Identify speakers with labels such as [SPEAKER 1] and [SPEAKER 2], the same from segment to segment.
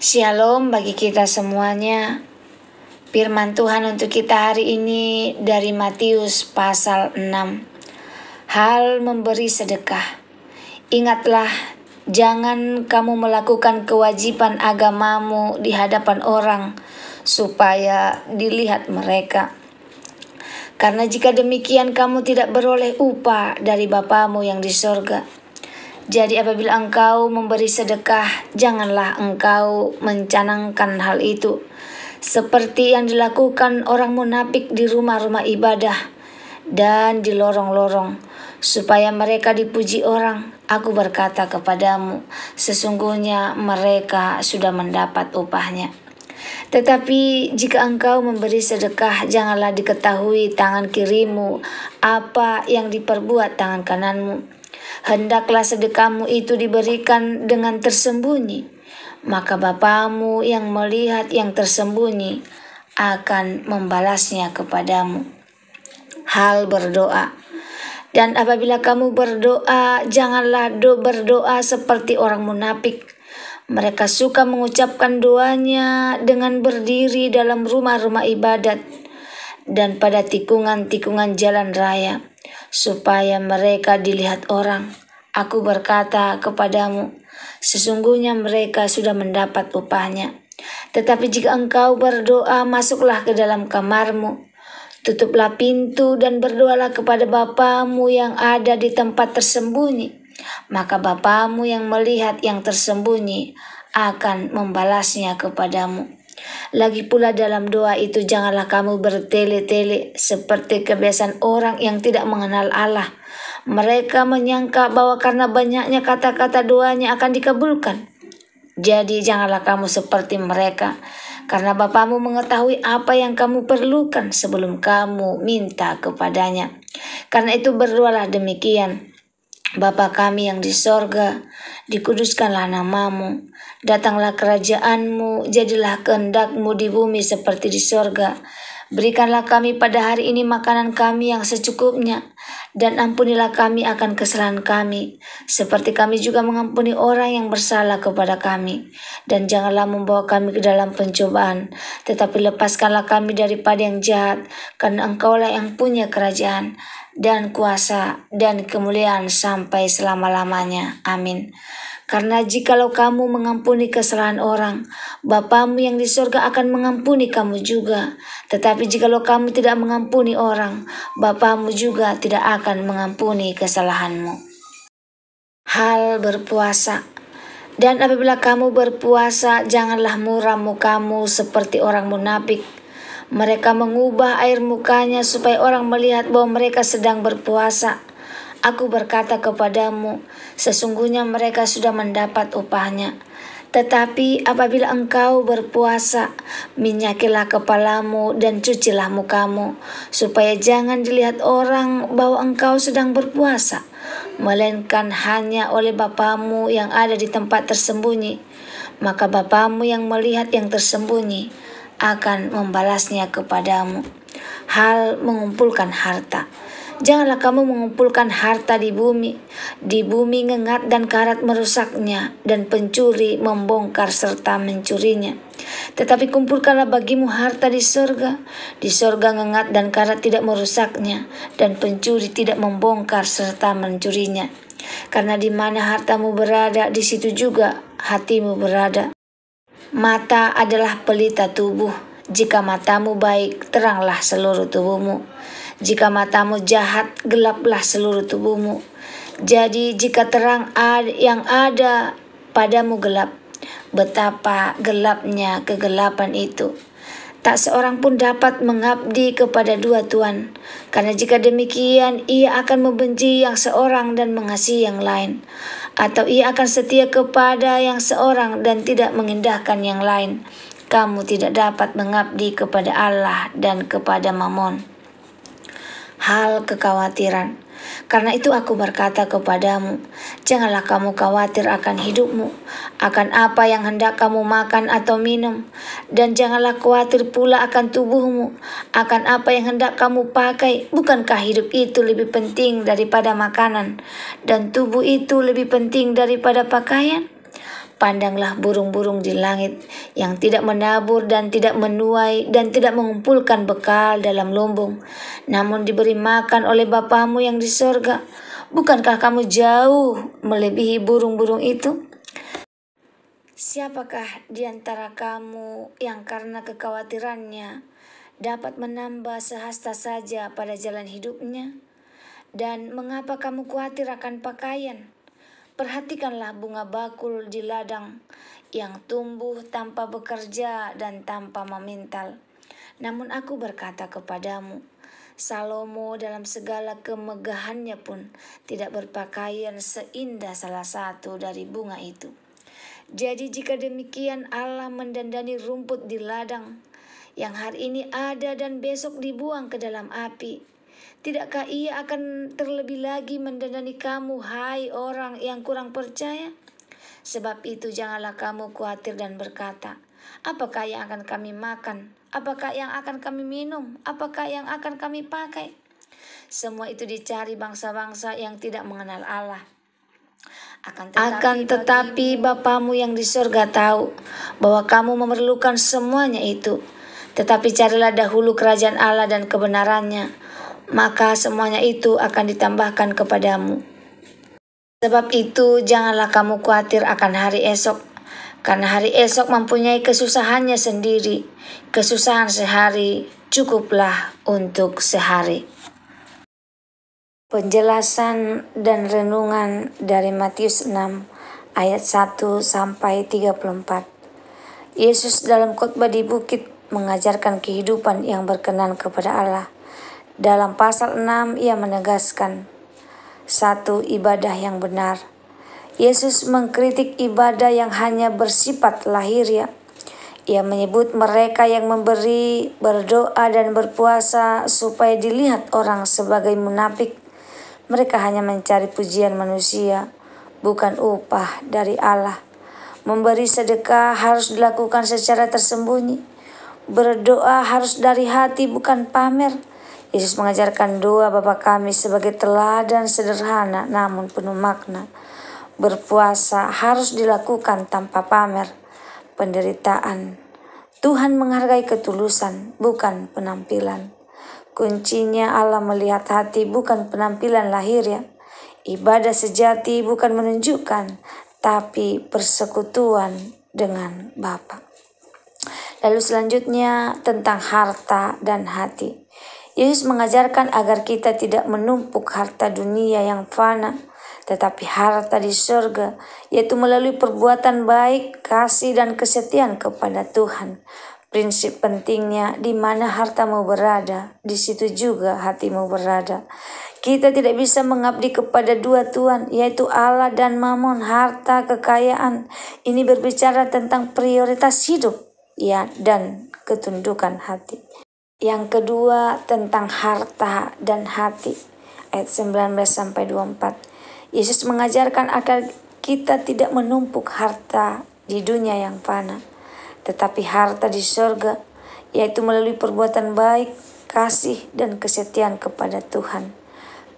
[SPEAKER 1] Shalom bagi kita semuanya. Firman Tuhan untuk kita hari ini dari Matius pasal 6. Hal memberi sedekah. Ingatlah, jangan kamu melakukan kewajiban agamamu di hadapan orang supaya dilihat mereka. Karena jika demikian kamu tidak beroleh upah dari Bapamu yang di sorga. Jadi apabila engkau memberi sedekah, janganlah engkau mencanangkan hal itu, seperti yang dilakukan orang munafik di rumah-rumah ibadah dan di lorong-lorong, supaya mereka dipuji orang. Aku berkata kepadamu, sesungguhnya mereka sudah mendapat upahnya. Tetapi jika engkau memberi sedekah, janganlah diketahui tangan kirimu apa yang diperbuat tangan kananmu. Hendaklah sedekahmu itu diberikan dengan tersembunyi, maka Bapamu yang melihat yang tersembunyi akan membalasnya kepadamu. Hal berdoa. Dan apabila kamu berdoa, janganlah berdoa seperti orang munafik. Mereka suka mengucapkan doanya dengan berdiri dalam rumah-rumah ibadat dan pada tikungan-tikungan jalan raya, supaya mereka dilihat orang. Aku berkata kepadamu, sesungguhnya mereka sudah mendapat upahnya. Tetapi jika engkau berdoa, masuklah ke dalam kamarmu, tutuplah pintu dan berdoalah kepada Bapamu yang ada di tempat tersembunyi. Maka Bapamu yang melihat yang tersembunyi akan membalasnya kepadamu. Lagi pula dalam doa itu janganlah kamu bertele-tele seperti kebiasaan orang yang tidak mengenal Allah. Mereka menyangka bahwa karena banyaknya kata-kata doanya akan dikabulkan. Jadi janganlah kamu seperti mereka, karena Bapamu mengetahui apa yang kamu perlukan sebelum kamu minta kepadanya. Karena itu berdoalah demikian. Bapa kami yang di sorga, dikuduskanlah namamu, datanglah kerajaanmu, jadilah kehendakmu di bumi seperti di sorga. Berikanlah kami pada hari ini makanan kami yang secukupnya, dan ampunilah kami akan kesalahan kami, seperti kami juga mengampuni orang yang bersalah kepada kami. Dan janganlah membawa kami ke dalam pencobaan, tetapi lepaskanlah kami daripada yang jahat, karena Engkaulah yang punya kerajaan dan kuasa dan kemuliaan sampai selama-lamanya. Amin. Karena jikalau kamu mengampuni kesalahan orang, Bapamu yang di surga akan mengampuni kamu juga. Tetapi jikalau kamu tidak mengampuni orang, Bapamu juga tidak akan mengampuni kesalahanmu. Hal berpuasa. Dan apabila kamu berpuasa, janganlah muram mukamu seperti orang munafik. Mereka mengubah air mukanya supaya orang melihat bahwa mereka sedang berpuasa. Aku berkata kepadamu, sesungguhnya mereka sudah mendapat upahnya. Tetapi apabila engkau berpuasa, minyakilah kepalamu dan cucilah mukamu, supaya jangan dilihat orang bahwa engkau sedang berpuasa, melainkan hanya oleh Bapamu yang ada di tempat tersembunyi. Maka Bapamu yang melihat yang tersembunyi akan membalasnya kepadamu. Hal mengumpulkan harta. Janganlah kamu mengumpulkan harta di bumi. Di bumi ngengat dan karat merusaknya, dan pencuri membongkar serta mencurinya. Tetapi kumpulkanlah bagimu harta di sorga. Di sorga ngengat dan karat tidak merusaknya, dan pencuri tidak membongkar serta mencurinya. Karena di mana hartamu berada, di situ juga hatimu berada. Mata adalah pelita tubuh. Jika matamu baik, teranglah seluruh tubuhmu. Jika matamu jahat, gelaplah seluruh tubuhmu. Jadi jika terang yang ada padamu gelap, betapa gelapnya kegelapan itu. Tak seorang pun dapat mengabdi kepada dua tuan, karena jika demikian ia akan membenci yang seorang dan mengasihi yang lain, atau ia akan setia kepada yang seorang dan tidak mengindahkan yang lain. Kamu tidak dapat mengabdi kepada Allah dan kepada Mamon. Hal kekhawatiran. Karena itu aku berkata kepadamu, janganlah kamu khawatir akan hidupmu, akan apa yang hendak kamu makan atau minum, dan janganlah khawatir pula akan tubuhmu, akan apa yang hendak kamu pakai. Bukankah hidup itu lebih penting daripada makanan, dan tubuh itu lebih penting daripada pakaian? Pandanglah burung-burung di langit yang tidak menabur dan tidak menuai dan tidak mengumpulkan bekal dalam lumbung, namun diberi makan oleh Bapamu yang di sorga. Bukankah kamu jauh melebihi burung-burung itu? Siapakah di antara kamu yang karena kekhawatirannya dapat menambah sehasta saja pada jalan hidupnya? Dan mengapa kamu khawatir akan pakaian? Perhatikanlah bunga bakul di ladang yang tumbuh tanpa bekerja dan tanpa memintal. Namun aku berkata kepadamu, Salomo dalam segala kemegahannya pun tidak berpakaian seindah salah satu dari bunga itu. Jadi jika demikian Allah mendandani rumput di ladang yang hari ini ada dan besok dibuang ke dalam api, tidakkah ia akan terlebih lagi mendandani kamu, hai orang yang kurang percaya? Sebab itu janganlah kamu khawatir dan berkata, apakah yang akan kami makan? Apakah yang akan kami minum? Apakah yang akan kami pakai? Semua itu dicari bangsa-bangsa yang tidak mengenal Allah. Akan tetapi Bapamu yang di surga tahu bahwa kamu memerlukan semuanya itu. Tetapi carilah dahulu kerajaan Allah dan kebenarannya, maka semuanya itu akan ditambahkan kepadamu. Sebab itu janganlah kamu khawatir akan hari esok, karena hari esok mempunyai kesusahannya sendiri. Kesusahan sehari cukuplah untuk sehari. Penjelasan dan renungan dari Matius 6 ayat 1 sampai 34. Yesus dalam khotbah di bukit mengajarkan kehidupan yang berkenan kepada Allah. Dalam pasal 6 ia menegaskan 1. Ibadah yang benar. Yesus mengkritik ibadah yang hanya bersifat lahiriah. Ia menyebut mereka yang memberi, berdoa dan berpuasa supaya dilihat orang sebagai munafik. Mereka hanya mencari pujian manusia, bukan upah dari Allah. Memberi sedekah harus dilakukan secara tersembunyi. Berdoa harus dari hati, bukan pamer. Yesus mengajarkan doa Bapa kami sebagai teladan sederhana namun penuh makna. Berpuasa harus dilakukan tanpa pamer. Penderitaan. Tuhan menghargai ketulusan, bukan penampilan. Kuncinya Allah melihat hati, bukan penampilan lahiriah. Ibadah sejati bukan menunjukkan, tapi persekutuan dengan Bapa. Lalu selanjutnya tentang harta dan hati. Yesus mengajarkan agar kita tidak menumpuk harta dunia yang fana, tetapi harta di surga, yaitu melalui perbuatan baik, kasih dan kesetiaan kepada Tuhan. Prinsip pentingnya, di mana hartamu berada, di situ juga hatimu berada. Kita tidak bisa mengabdi kepada dua tuan, yaitu Allah dan Mamon, harta, kekayaan. Ini berbicara tentang prioritas hidup, ya, dan ketundukan hati. Yang kedua tentang harta dan hati, ayat 19-24. Yesus mengajarkan agar kita tidak menumpuk harta di dunia yang fana, tetapi harta di surga, yaitu melalui perbuatan baik, kasih, dan kesetiaan kepada Tuhan.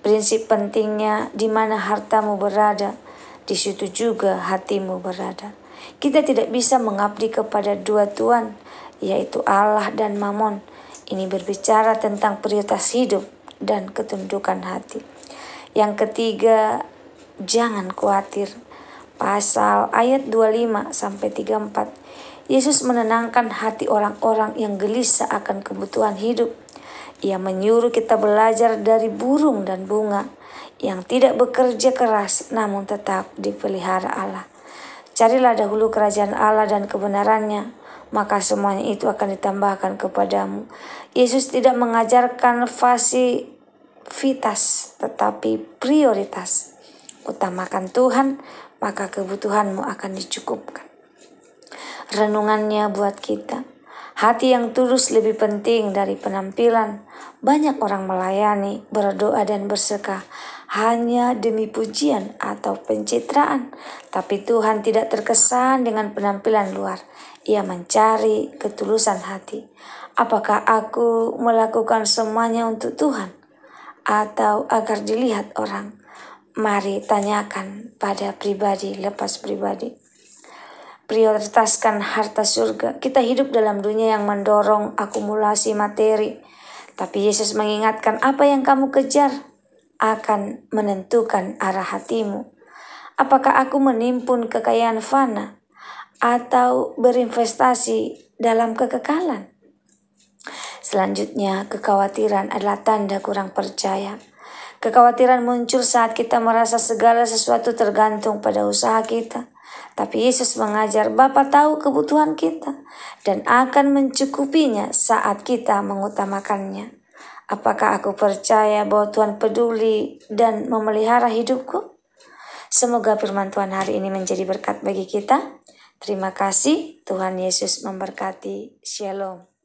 [SPEAKER 1] Prinsip pentingnya, di mana hartamu berada, di situ juga hatimu berada. Kita tidak bisa mengabdi kepada dua tuan, yaitu Allah dan Mamon. Ini berbicara tentang prioritas hidup dan ketundukan hati. Yang ketiga, jangan khawatir. Pasal ayat 25-34. Yesus menenangkan hati orang-orang yang gelisah akan kebutuhan hidup. Ia menyuruh kita belajar dari burung dan bunga yang tidak bekerja keras namun tetap dipelihara Allah. Carilah dahulu kerajaan Allah dan kebenarannya, maka semuanya itu akan ditambahkan kepadamu. Yesus tidak mengajarkan fasilitas tetapi prioritas. Utamakan Tuhan, maka kebutuhanmu akan dicukupkan. Renungannya buat kita. Hati yang tulus lebih penting dari penampilan. Banyak orang melayani, berdoa dan bersedekah hanya demi pujian atau pencitraan. Tapi Tuhan tidak terkesan dengan penampilan luar. Ia mencari ketulusan hati. Apakah aku melakukan semuanya untuk Tuhan atau agar dilihat orang? Mari tanyakan pada pribadi lepas pribadi. prioritaskan harta surga. Kita hidup dalam dunia yang mendorong akumulasi materi. Tapi Yesus mengingatkan, apa yang kamu kejar akan menentukan arah hatimu. Apakah aku menimbun kekayaan fana atau berinvestasi dalam kekekalan? Selanjutnya, kekhawatiran adalah tanda kurang percaya. Kekhawatiran muncul saat kita merasa segala sesuatu tergantung pada usaha kita. Tapi Yesus mengajar, Bapa tahu kebutuhan kita dan akan mencukupinya saat kita mengutamakannya. Apakah aku percaya bahwa Tuhan peduli dan memelihara hidupku? Semoga firman Tuhan hari ini menjadi berkat bagi kita. Terima kasih, Tuhan Yesus memberkati. Shalom.